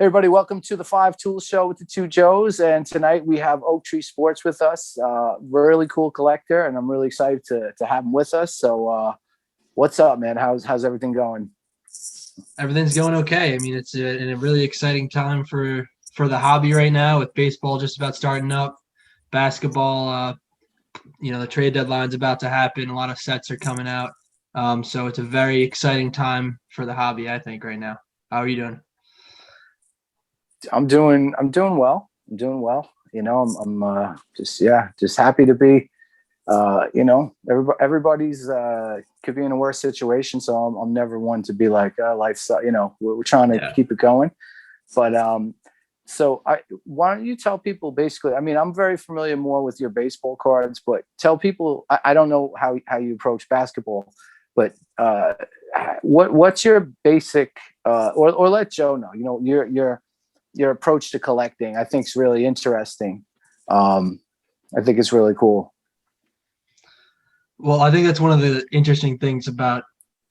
Hey everybody, welcome to the Five Tools Show with the two Joes. And tonight we have Oaktree Sports with us. Really cool collector, and I'm really excited to have him with us. So, what's up, man? How's everything going? Everything's going okay. I mean, it's a really exciting time for the hobby right now with baseball just about starting up, basketball. The trade deadline's about to happen. A lot of sets are coming out. So it's a very exciting time for the hobby, I think, right now. How are you doing? I'm doing well. I'm doing well. I'm just happy to be. Everybody's could be in a worse situation, so I'm never one to be like life's. We're trying to Yeah. keep it going. But why don't you tell people basically? I mean, I'm very familiar more with your baseball cards, but tell people. I don't know how you approach basketball, but what's your basic or let Joe know. Your approach to collecting. I think is really interesting. I think it's really cool. Well, I think that's one of the interesting things about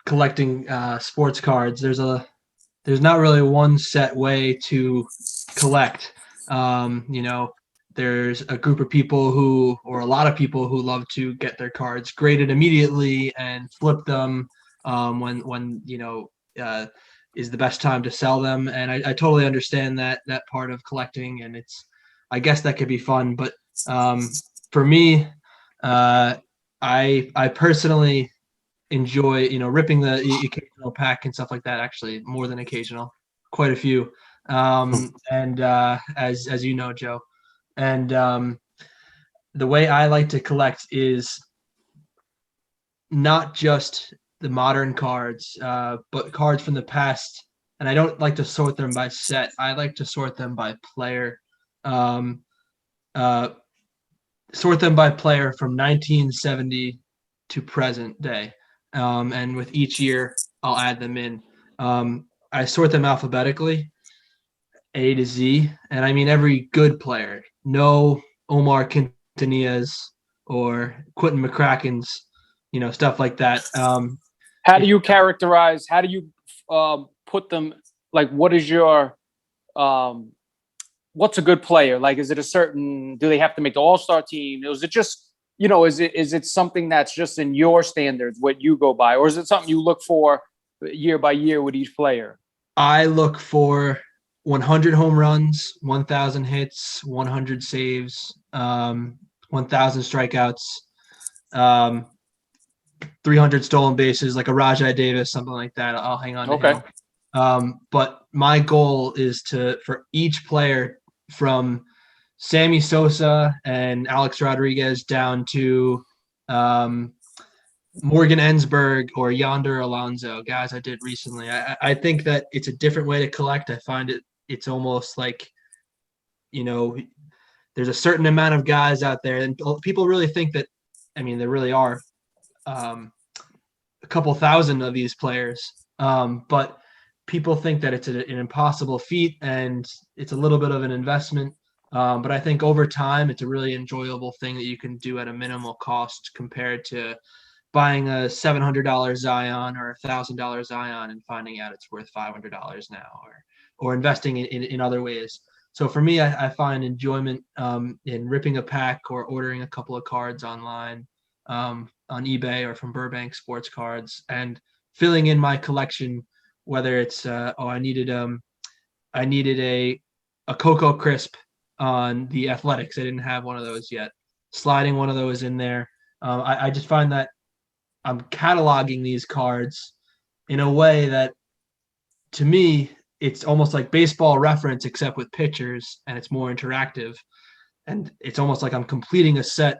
collecting sports cards. There's not really one set way to collect. There's a group of people or a lot of people who love to get their cards graded immediately and flip them when is the best time to sell them. And I totally understand that part of collecting, and I guess that could be fun. But for me, uh, I personally enjoy ripping the occasional pack and stuff like that. Actually, more than occasional, quite a few. And as you know, Joe, and the way I like to collect is not just the modern cards, but cards from the past. And I don't like to sort them by set. I like to sort them by player. Um, uh, Sort them by player from 1970 to present day. And with each year, I'll add them in. I sort them alphabetically, A to Z, and I mean every good player. No Omar Quintanillas or Quentin McCracken's, stuff like that. How do It, you characterize? How do you put them? Like, what is your um, what's a good player? Like, is it a certain? Do they have to make the All Star team? Is it just Is it something that's just in your standards, what you go by, or is it something you look for year by year with each player? I look for 100 home runs, 1,000 hits, 100 saves, 1,000 strikeouts, um, 300 stolen bases, like a Rajai Davis, something like that. I'll hang on to Okay. him. But my goal is for each player from Sammy Sosa and Alex Rodriguez down to um, Morgan Ensberg or Yonder Alonso, guys I did recently. I think that it's a different way to collect. I find it's almost like, you know, there's a certain amount of guys out there, and people really think that, I mean, there really are um, a couple thousand of these players. But people think that it's an impossible feat and it's a little bit of an investment. But I think over time, it's a really enjoyable thing that you can do at a minimal cost compared to buying a $700 Zion or $1,000 Zion and finding out it's worth $500 now, or investing in other ways. So for me, I find enjoyment in ripping a pack or ordering a couple of cards online on eBay or from Burbank Sports Cards and filling in my collection. Whether it's I needed a Cocoa Crisp on the Athletics. I didn't have one of those yet. Sliding one of those in there. I just find that I'm cataloging these cards in a way that, to me, it's almost like baseball reference, except with pictures, and it's more interactive. And it's almost like I'm completing a set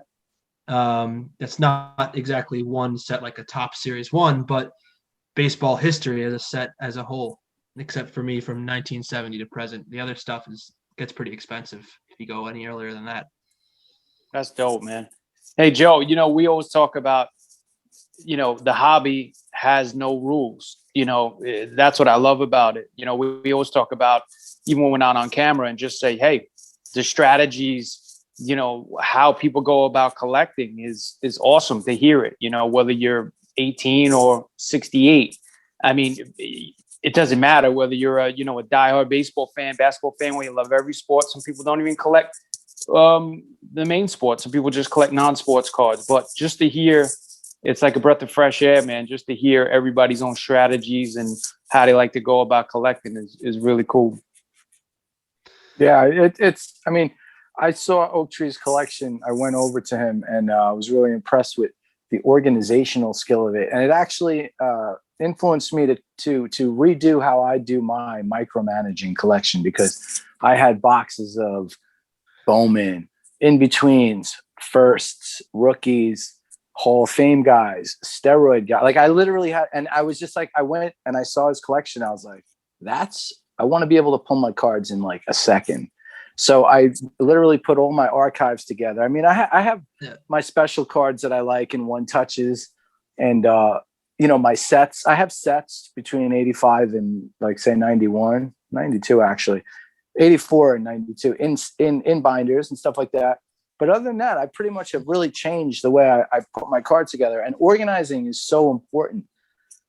that's not exactly one set like a top series one, but baseball history as a set as a whole, except for me from 1970 to present. The other stuff gets pretty expensive if you go any earlier than that. That's dope, man. Hey, Joe, we always talk about, the hobby has no rules. That's what I love about it. We always talk about, even when we're not on camera, and just say, hey, the strategies, how people go about collecting is awesome to hear it, whether you're 18 or 68. I mean, it doesn't matter whether you're a diehard baseball fan, basketball fan, where you love every sport. Some people don't even collect the main sports. Some people just collect non-sports cards. But just to hear, it's like a breath of fresh air, man. Just to hear everybody's own strategies and how they like to go about collecting is really cool. Yeah, it's. I mean, I saw Oaktree's collection. I went over to him, and I was really impressed with the organizational skill of it, and it actually influenced me to redo how I do my micromanaging collection, because I had boxes of Bowman, in betweens, firsts, rookies, Hall of Fame guys, steroid guys. Like I literally had, and I was just like, I went and I saw his collection. I was like, I want to be able to pull my cards in like a second. So I literally put all my archives together. I mean, I have my special cards that I like in one touches, and my sets. I have sets between 85 and like say 91, 92 actually, 84 and 92 in binders and stuff like that. But other than that, I pretty much have really changed the way I put my cards together. And organizing is so important.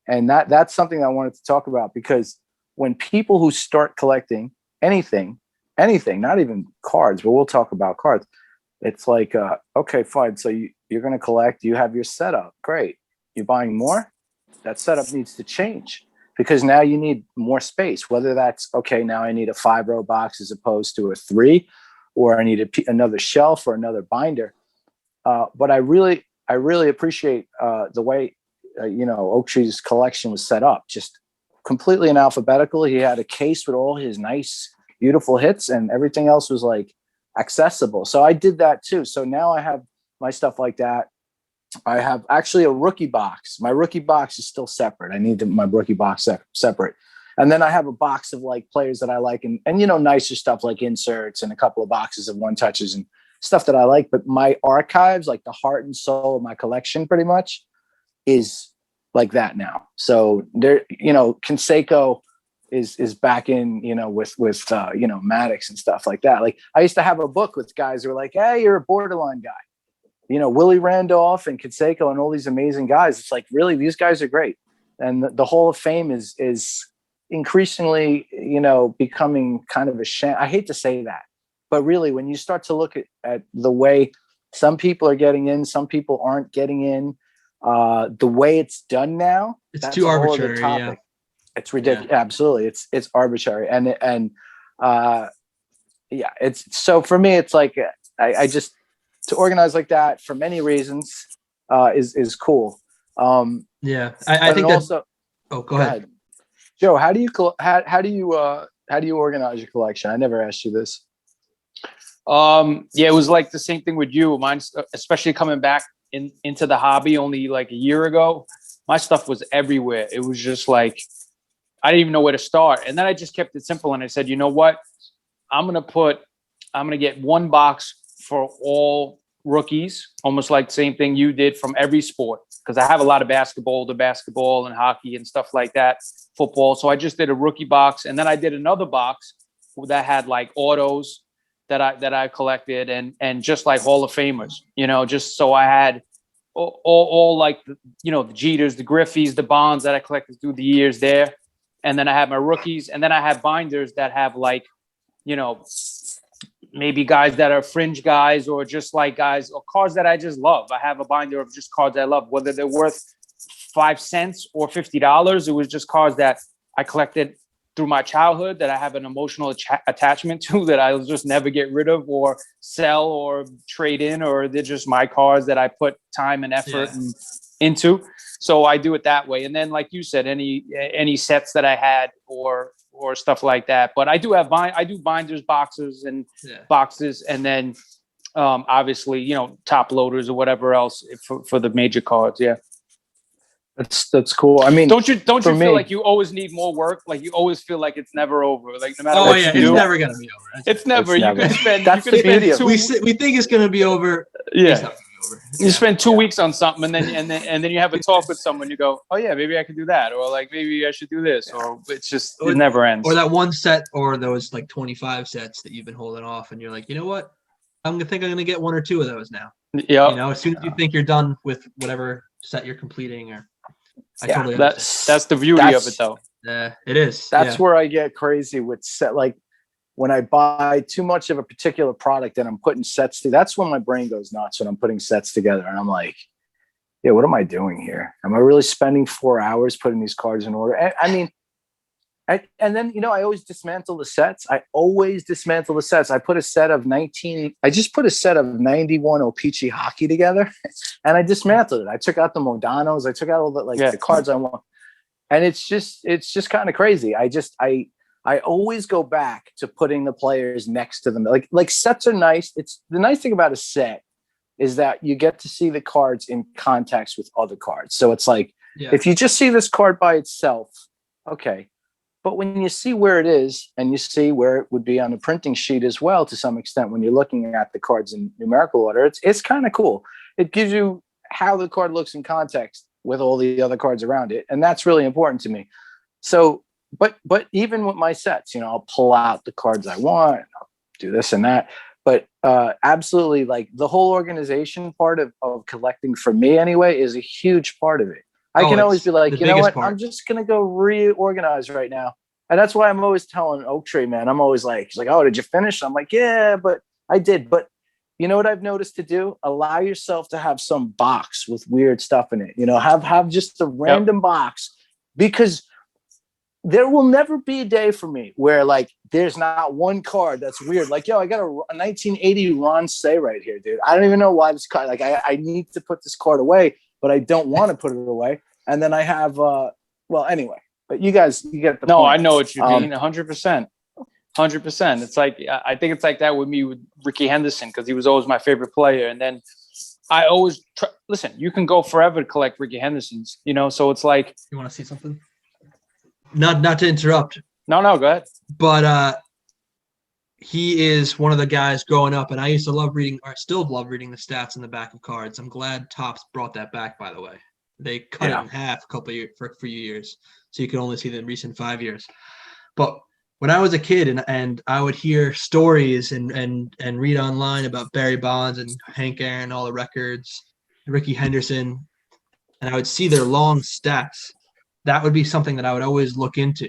And that's something I wanted to talk about, because when people who start collecting anything, not even cards, but we'll talk about cards. It's like, okay, fine. So you're going to collect, you have your setup. Great. You're buying more. That setup needs to change, because now you need more space, whether that's, okay, now I need a 5-row box as opposed to a 3, or I need another shelf or another binder. But I really appreciate the way, Oaktree's collection was set up, just completely in alphabetical. He had a case with all his nice, beautiful hits, and everything else was like accessible. So I did that too. So now I have my stuff like that. I have actually a rookie box. My rookie box is still separate. I need my rookie box separate. And then I have a box of like players that I like, and nicer stuff like inserts, and a couple of boxes of one touches and stuff that I like. But my archives, like the heart and soul of my collection, pretty much is like that now. So there, Canseco is back in, with Maddox and stuff like that. Like I used to have a book with guys who were like, hey, you're a borderline guy. Willie Randolph and Canseco and all these amazing guys. It's like, really, these guys are great. And the Hall of Fame is increasingly, becoming kind of a sham. I hate to say that, but really, when you start to look at the way some people are getting in, some people aren't getting in, the way it's done now, it's too arbitrary. Yeah. It's ridiculous. Yeah. Absolutely. It's arbitrary. And it's, so for me, it's like, I just, to organize like that for many reasons, is cool. Yeah. I think also, go ahead. Joe, how do you organize your collection? I never asked you this. It was like the same thing with you. Mine, especially coming back into the hobby only like a year ago, my stuff was everywhere. It was just like, I didn't even know where to start. And then I just kept it simple. And I said, you know what? I'm going to get one box for all rookies, almost like the same thing you did from every sport. Because I have a lot of basketball and hockey and stuff like that, football. So I just did a rookie box. And then I did another box that had like autos that I collected, and just like Hall of Famers, just so I had all like, the Jeters, the Griffeys, the Bonds that I collected through the years there. And then I have my rookies, and then I have binders that have like, maybe guys that are fringe guys, or just like guys or cards that I just love. I have a binder of just cards I love, whether they're worth 5 cents or $50. It was just cards that I collected through my childhood that I have an emotional attachment to, that I'll just never get rid of or sell or trade in, or they're just my cards that I put time and effort into. So I do it that way. And then, like you said, any sets that I had or stuff like that. But I do have binders, boxes, and boxes, and then obviously top loaders or whatever else for the major cards. Yeah. That's cool. I mean, don't you feel like you always need more work? Like you always feel like it's never over. Like no matter what you do, it's never gonna be over. It's never. You could spend. That's the beauty of it. We think it's gonna be over. Yeah. It's not gonna be over. You spend 2 weeks on something, and then you have a talk with someone. You go, oh yeah, maybe I could do that, or like maybe I should do this, or it's just it never ends. Or that one set, or those like 25 sets that you've been holding off, and you're like, you know what? I'm gonna get 1 or 2 of those now. Yeah. As soon as you think you're done with whatever set you're completing, or that's the beauty of it, though. Yeah, it is. That's where I get crazy with set. Like when I buy too much of a particular product and I'm putting sets to, that's when my brain goes nuts when I'm putting sets together. And I'm like, yeah, what am I doing here? Am I really spending 4 hours putting these cards in order? I mean, and then, I always dismantle the sets. I put a set of 19, I just put a set of 91 O-Pee-Chee hockey together and I dismantled it. I took out the Modanos. I took out all the cards I want. And it's just kind of crazy. I always go back to putting the players next to them. Like sets are nice. It's the nice thing about a set is that you get to see the cards in context with other cards. So it's like, if you just see this card by itself, okay. But when you see where it is and you see where it would be on the printing sheet as well, to some extent, when you're looking at the cards in numerical order, it's kind of cool. It gives you how the card looks in context with all the other cards around it. And that's really important to me. So, but even with my sets, I'll pull out the cards I want, I'll do this and that. But absolutely, like the whole organization part of collecting for me anyway is a huge part of it. I can always be like, you know what? I'm just going to go reorganize right now. And that's why I'm always telling Oaktree, man, I'm always like, he's like, oh, did you finish? I'm like, yeah, but I did. But you know what I've noticed to do? Allow yourself to have some box with weird stuff in it. Have just a random box, because there will never be a day for me where like there's not one card that's weird. Like, yo, I got a 1980 Ron Say right here, dude. I don't even know why this card. Like, I need to put this card away, but I don't want to put it away. And then I have, well, anyway, but you get the point. No, I know what you mean. 100%. 100%. It's like, I think it's like that with me with Ricky Henderson, because he was always my favorite player. And then I always listen, you can go forever to collect Ricky Hendersons, so it's like. You want to see something? Not to interrupt. No, go ahead. But he is one of the guys growing up, and I used to love reading, or still love reading the stats in the back of cards. I'm glad Topps brought that back, by the way. They cut it in half a couple of years, for a few years, so you can only see the recent 5 years. But when I was a kid and I would hear stories and read online about Barry Bonds and Hank Aaron, all the records, Ricky Henderson, and I would see their long stats, that would be something that I would always look into.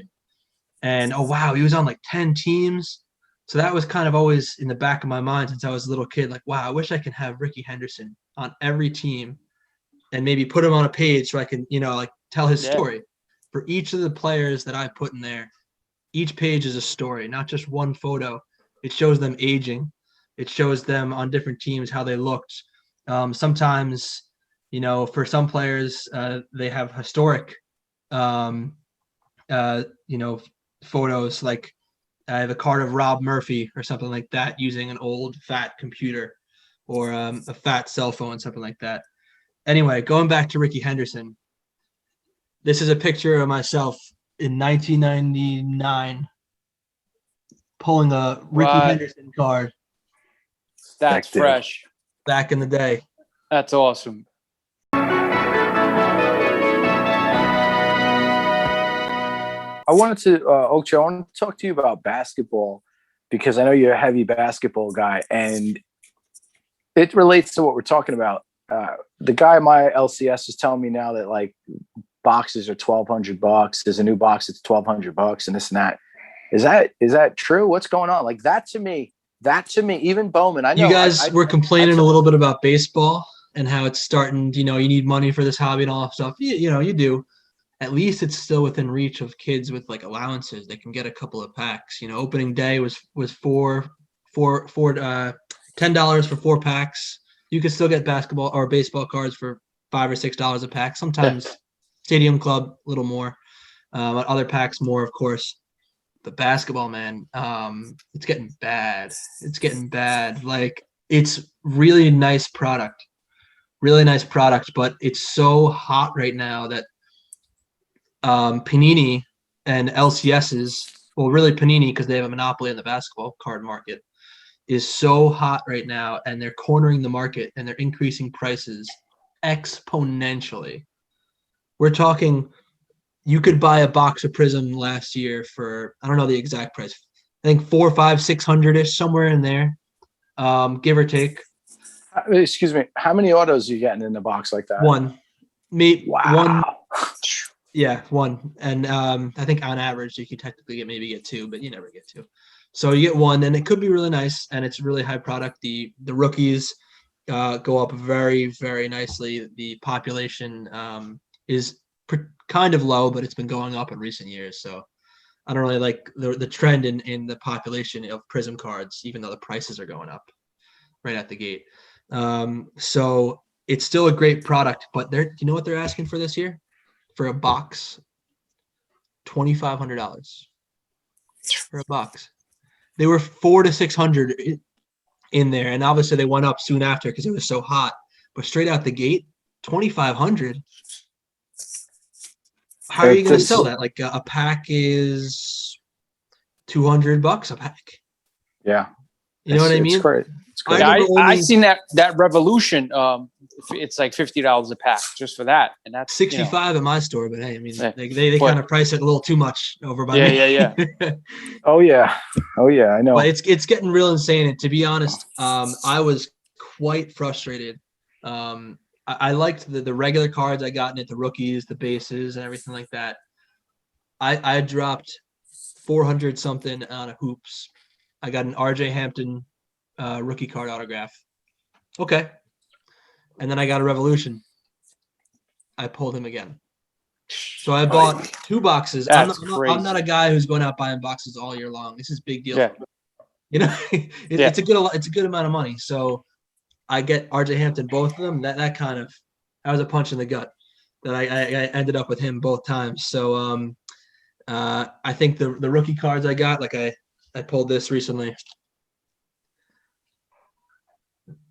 And, oh, wow, he was on like 10 teams. So that was kind of always in the back of my mind since I was a little kid. Like, wow, I wish I could have Ricky Henderson on every team and maybe put him on a page so I can, like tell his story. For each of the players that I put in there, each page is a story, not just one photo. It shows them aging. It shows them on different teams how they looked. Sometimes, for some players, they have historic photos. Like I have a card of Rob Murphy or something like that using an old fat computer or a fat cell phone, something like that. Anyway, going back to Ricky Henderson, this is a picture of myself in 1999 pulling a Ricky Henderson card. That's fresh. Back in the day. That's awesome. I wanted to, Oaktree, I want to talk to you about basketball because I know you're a heavy basketball guy, and it relates to what we're talking about. The guy at my LCS is telling me now that like boxes are $1,200. There's a new box that's $1,200 and this and that. Is that true? What's going on? Like that to me, even Bowman. I know you guys were complaining a little bit about baseball and how it's starting. You need money for this hobby and all that stuff. You do. At least it's still within reach of kids with like allowances. They can get a couple of packs. Opening day was $10 for 4 packs. You can still get basketball or baseball cards for $5 or $6 a pack. Sometimes Stadium Club a little more. Other packs more, of course. But basketball, man, it's getting bad. It's getting bad. Like it's really nice product, but it's so hot right now that Panini and LCS's, well, really Panini because they have a monopoly in the basketball card market, is so hot right now, and they're cornering the market and they're increasing prices exponentially. We're talking, you could buy a box of Prism last year for, I don't know the exact price, I think 400, 500, 600-ish, somewhere in there, give or take. Excuse me, how many autos are you getting in a box like that? One. Wow. Yeah, one. And I think on average you can technically get two, but you never get two. So you get one, and it could be really nice, and it's really high product. The rookies go up very, very nicely. The population is kind of low, but it's been going up in recent years. So I don't really like the trend in the population of Prism cards, even though the prices are going up right at the gate. So it's still a great product, but you know what they're asking for this year? For a box, $2,500 for a box. They were 400 to 600 in there, and obviously they went up soon after because it was so hot. But straight out the gate, 2,500. How are you going to sell that? Like a pack is $200 a pack. Yeah, you know what I mean? It's great. It's great. Yeah, I seen that Revolution. It's like $50 a pack just for that, and that's 65 at my store. But hey, I mean, they kind of price it a little too much over by me. Yeah. Oh yeah, I know. But it's getting real insane. And to be honest, I was quite frustrated. I liked the regular cards I got in it, the rookies, the bases, and everything like that. I dropped 400 something on a hoops. I got an RJ Hampton rookie card autograph. Okay. And then I got a Revolution. I pulled him again. So I bought 2 boxes. I'm not a guy who's going out buying boxes all year long. This is a big deal. Yeah. You know, it's a good amount of money. So I get RJ Hampton, both of them. That was a punch in the gut that I ended up with him both times. So I think the rookie cards I got, like I pulled this recently.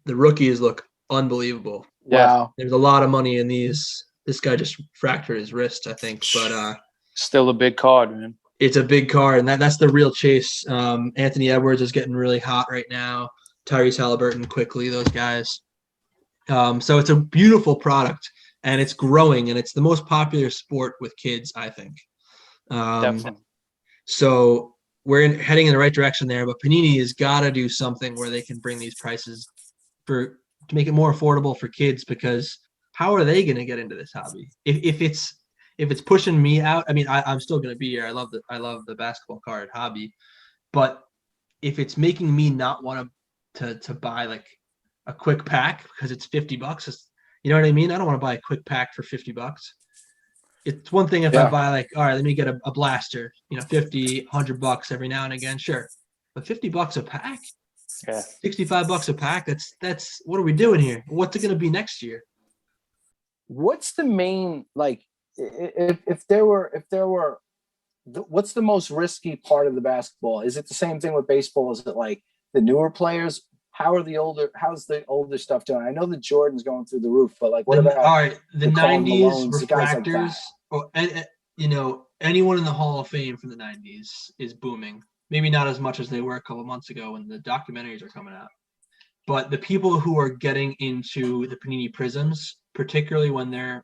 The rookies look unbelievable. Wow. There's a lot of money in these. This guy just fractured his wrist, I think, but still a big card, man. It's a big card, and that's the real chase. Anthony Edwards is getting really hot right now. Tyrese Halliburton quickly, those guys. So it's a beautiful product, and it's growing, and it's the most popular sport with kids, I think. Definitely. So we're heading in the right direction there, but Panini has got to do something where they can bring these prices to make it more affordable for kids, because how are they going to get into this hobby? If it's pushing me out, I mean, I'm still going to be here. I love the basketball card hobby, but if it's making me not want to buy like a quick pack because it's $50, you know what I mean? I don't want to buy a quick pack for $50. It's one thing if I buy like, all right, let me get a blaster, $50, $100 every now and again, sure, but $50 a pack, $65 a pack. That's what are we doing here? What's it going to be next year? What's the main, like, if there were what's the most risky part of the basketball? Is it the same thing with baseball? Is it like the newer players? How's the older stuff doing? I know the Jordan's going through the roof, but like, what about all right, the 90s Malones, refractors, anyone in the Hall of Fame from the 90s is booming. Maybe not as much as they were a couple months ago when the documentaries are coming out. But the people who are getting into the Panini Prisms, particularly when the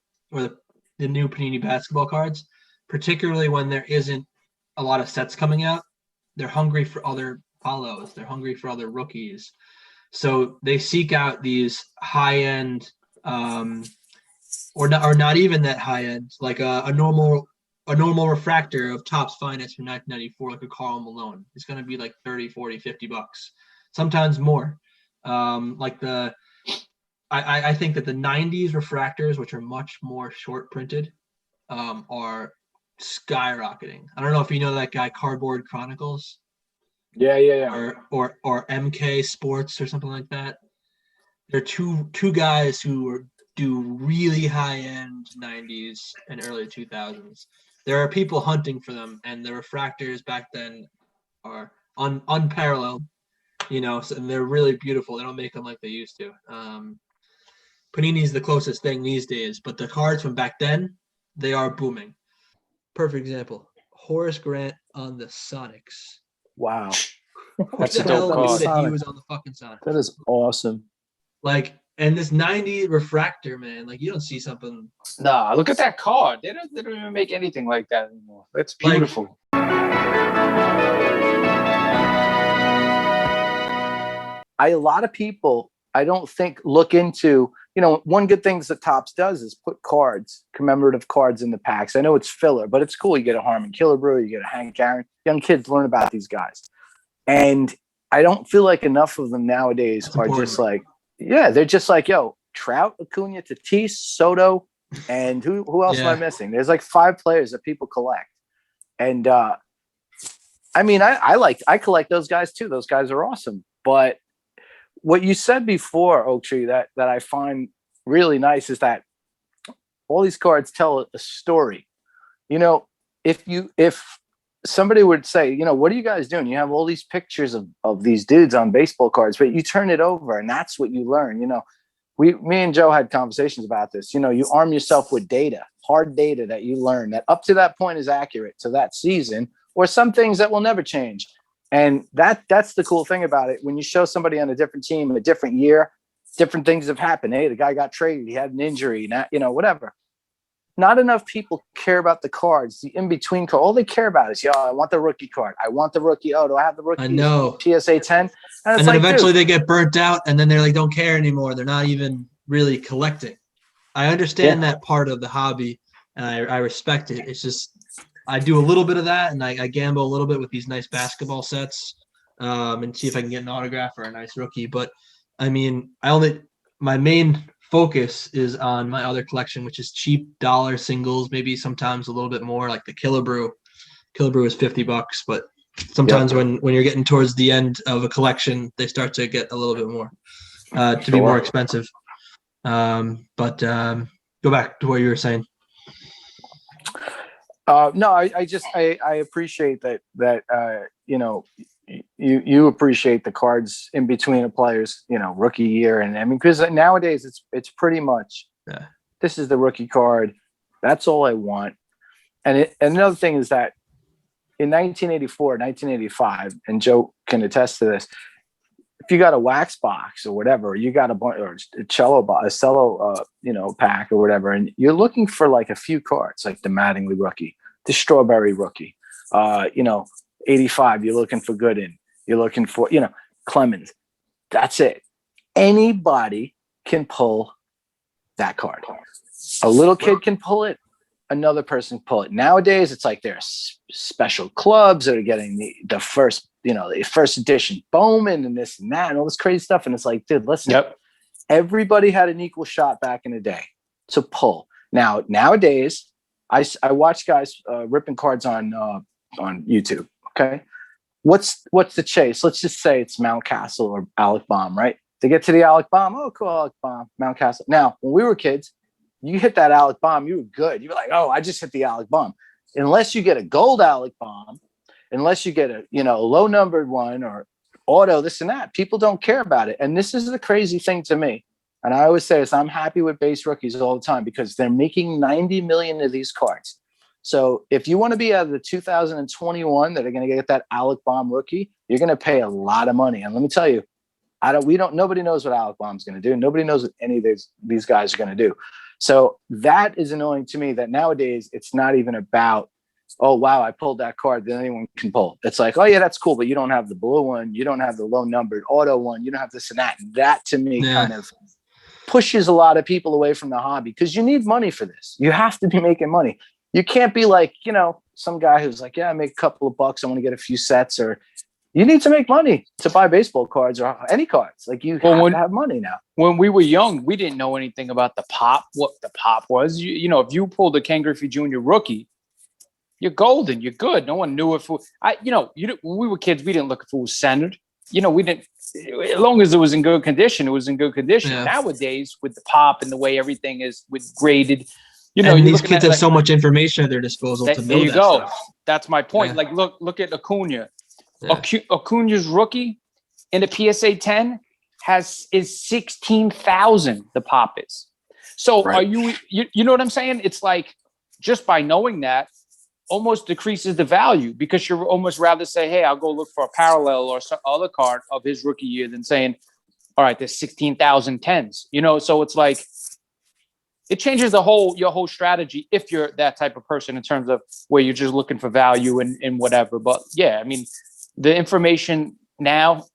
new Panini basketball cards, particularly when there isn't a lot of sets coming out, they're hungry for other follows. They're hungry for other rookies. So they seek out these high-end, or not even that high-end, like a normal refractor of Topps Finest from 1994, like a Karl Malone. It's going to be like $30, $40, $50, sometimes more. I think that the 90s refractors, which are much more short printed, are skyrocketing. I don't know if you know that guy, Cardboard Chronicles. Yeah. Or MK Sports or something like that. They're two guys who do really high end 90s and early 2000s. There are people hunting for them, and the refractors back then are unparalleled. And they're really beautiful. They don't make them like they used to. Panini's the closest thing these days, but the cards from back then, they are booming. Perfect example. Horace Grant on the Sonics. Wow. That's a dope card. That he was on the fucking Sonics. That is awesome. Like, and this 90 refractor, man, like you don't see something. Nah, look at that card. They don't even make anything like that anymore. That's beautiful. A lot of people, I don't think, look into one good thing that Topps does is put commemorative cards in the packs. I know it's filler, but it's cool. You get a Harmon Killebrew, you get a Hank Aaron. Young kids learn about these guys. And I don't feel like enough of them nowadays are just like, they're just like, yo, Trout, Acuna, Tatis, Soto, and who else am I missing? There's like 5 players that people collect. And I mean, I collect those guys too. Those guys are awesome. But what you said before, Oaktree, that I find really nice is that all these cards tell a story. If somebody would say, what are you guys doing? You have all these pictures of these dudes on baseball cards, but you turn it over and that's what you learn. Me and Joe had conversations about this. You arm yourself with data, hard data that you learn that up to that point is accurate to that season, or some things that will never change. And that's the cool thing about it. When you show somebody on a different team in a different year, different things have happened. Hey, the guy got traded. He had an injury, whatever. Not enough people care about the cards, the in-between card. All they care about is, I want the rookie card. I want the rookie. Oh, do I have the rookie? I know. PSA 10. And then eventually they get burnt out and then they're like, don't care anymore. They're not even really collecting. I understand that part of the hobby and I respect it. It's just, I do a little bit of that, and I gamble a little bit with these nice basketball sets, and see if I can get an autograph or a nice rookie. But I mean, my main focus is on my other collection, which is cheap dollar singles, maybe sometimes a little bit more, like the Killebrew. Killebrew is $50, but sometimes when you're getting towards the end of a collection, they start to get a little bit more to be more expensive. But go back to what you were saying. No, I appreciate that you appreciate the cards in between a player's, rookie year. And I mean, because nowadays it's pretty much, this is the rookie card. That's all I want. And another thing is that in 1984, 1985, and Joe can attest to this, if you got a wax box or whatever, you got a cello pack or whatever, and you're looking for like a few cards, like the Mattingly rookie, the Strawberry rookie, 85, you're looking for Gooden, you're looking for, Clemens. That's it. Anybody can pull that card. A little kid can pull it. Another person pull it. Nowadays, it's like there's special clubs that are getting the first, the first edition Bowman and this and that and all this crazy stuff. And it's like, dude, listen, everybody had an equal shot back in the day to pull. Nowadays, I watch guys ripping cards on YouTube. Okay, what's the chase? Let's just say it's Mountcastle or Alec Baum, right? They get to the Alec Baum. Oh, cool, Alec Baum, Mountcastle. Now, when we were kids, you hit that Alec Baum, you were good. You were like, oh, I just hit the Alec Baum. Unless you get a gold Alec Baum, unless you get a low numbered one or auto, this and that, people don't care about it. And this is the crazy thing to me. And I always say this, I'm happy with base rookies all the time because they're making 90 million of these cards. So if you want to be out of the 2021 that are going to get that Alec Baum rookie, you're going to pay a lot of money. And let me tell you, nobody knows what Alec Baum's going to do. Nobody knows what any of these guys are going to do. So that is annoying to me that nowadays it's not even about, oh, wow, I pulled that card that anyone can pull. It's like, oh, yeah, that's cool. But you don't have the blue one. You don't have the low numbered auto one. You don't have this and that. And that to me kind of pushes a lot of people away from the hobby because you need money for this. You have to be making money. You can't be like, some guy who's like, yeah, I make a couple of bucks. I want to get a few sets, or you need to make money to buy baseball cards or any cards. Like you have to have money now. When we were young, we didn't know anything about the pop, what the pop was. If you pulled a Ken Griffey Jr. rookie, you're golden. You're good. No one knew if when we were kids, we didn't look if it was centered. We didn't, as long as it was in good condition, it was in good condition. Yeah. Nowadays, with the pop and the way everything is with graded, and these kids have so much information at their disposal to know there you that go. stuff. That's my point. Yeah. Like, look at Acuna. Yeah. Acuna's rookie in the PSA 10 is 16,000. The pop is. So right. Are you know what I'm saying? It's like just by knowing that almost decreases the value because you're almost rather say, hey, I'll go look for a parallel or some other card of his rookie year than saying, all right, there's 16,000 10s. So it's like it changes your whole strategy if you're that type of person in terms of where you're just looking for value and whatever. But yeah, I mean, the information now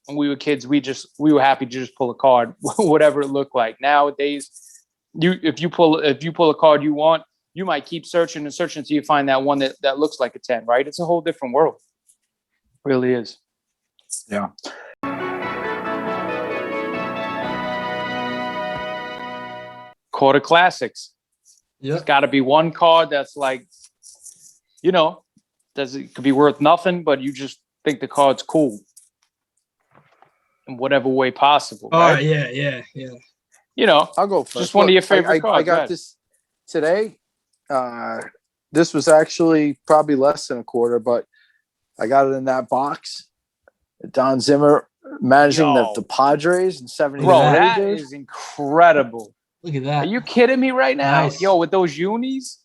when we were kids, we were happy to just pull a card, whatever it looked like. Nowadays, if you pull a card you want, you might keep searching and searching until you find that one that looks like a 10, right? It's a whole different world. It really is. Yeah. Quarter classics. Yeah. There's got to be one card that's like, it could be worth nothing, but you just think the card's cool in whatever way possible. Oh, right? yeah. I'll go first. Just one of your favorite cards. I got this today. This was actually probably less than a quarter, but I got it in that box. Don Zimmer managing the Padres in 73. Bro, that is incredible. Look at that. Are you kidding me right now? Nice. Yo, with those unis?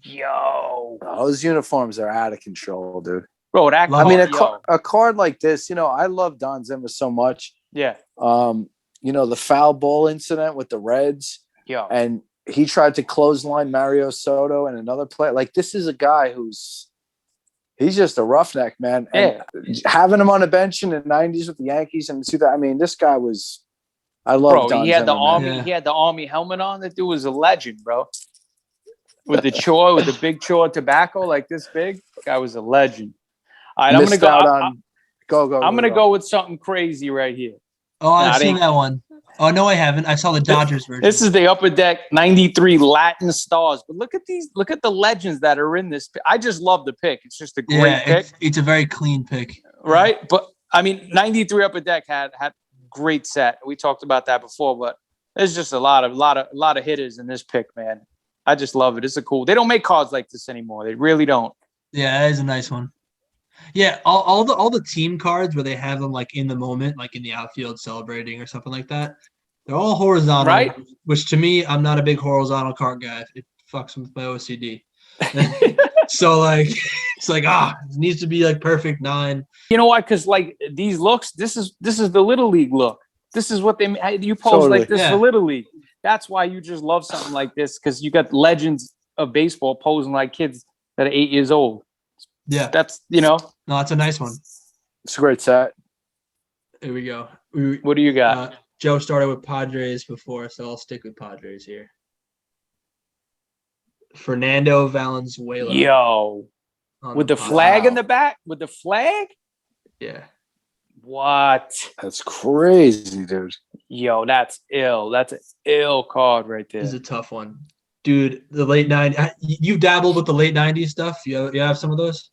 Yo. Those uniforms are out of control, dude. Bro, that Love card, it. A card like this, I love Don Zimmer so much. Yeah. The foul ball incident with the Reds. Yo. And he tried to clothesline Mario Soto and another player. Like, this is a guy he's just a roughneck, man. And having him on the bench in the 90s with the Yankees and this guy was, I love Bro, Don he had Zimmer, the Army. man. He had the Army helmet on. That dude was a legend, bro. With the big chore tobacco like this big. Guy was a legend. All right, I'm gonna go. I'm gonna go with something crazy right here. Oh, I've seen that one. Oh no, I haven't. I saw the Dodgers version. This is the Upper Deck '93 Latin Stars. But look at these. Look at the legends that are in this. I just love the pick. It's just a great pick. It's a very clean pick, right? But I mean, '93 Upper Deck had great set. We talked about that before, but there's just a lot of hitters in this pick, man. I just love it. It's a cool. They don't make cards like this anymore. They really don't. Yeah, that is a nice one. Yeah, all the team cards where they have them like in the moment, like in the outfield celebrating or something like that. They're all horizontal, right? Which to me, I'm not a big horizontal card guy. It fucks with my OCD. So like, it's like it needs to be like perfect 9. You know why? Because like these looks, this is the Little League look. This is what you pose like this for Little League. That's why you just love something like this, because you got legends of baseball posing like kids that are 8 years old. Yeah, that's No, that's a nice one. It's a great set. Here we go. What do you got? Joe started with Padres before, so I'll stick with Padres here. Fernando Valenzuela. Yo, with the flag in the back? With the flag? Yeah. What? That's crazy, dude. Yo, that's ill. That's an ill card right there. This is a tough one. Dude, the late 90s. You dabbled with the late 90s stuff? You have some of those?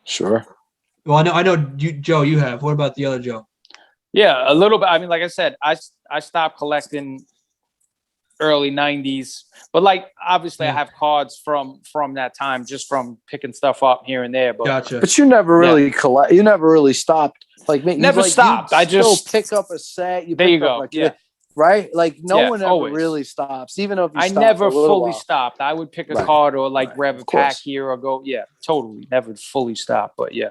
Sure. Well, I know you, Joe, you have. What about the other Joe? Yeah, a little bit. I mean, like I said, I stopped collecting early 90s, but like obviously I have cards from that time, just from picking stuff up here and there. But gotcha. But you never really collect. You never really stopped. Like never stopped. I just pick up a set. There you go. Right? Like no one ever always. really stops, even if I never fully stopped. I would pick a card or like grab a pack here or go. Yeah, totally. Never fully stopped, but yeah.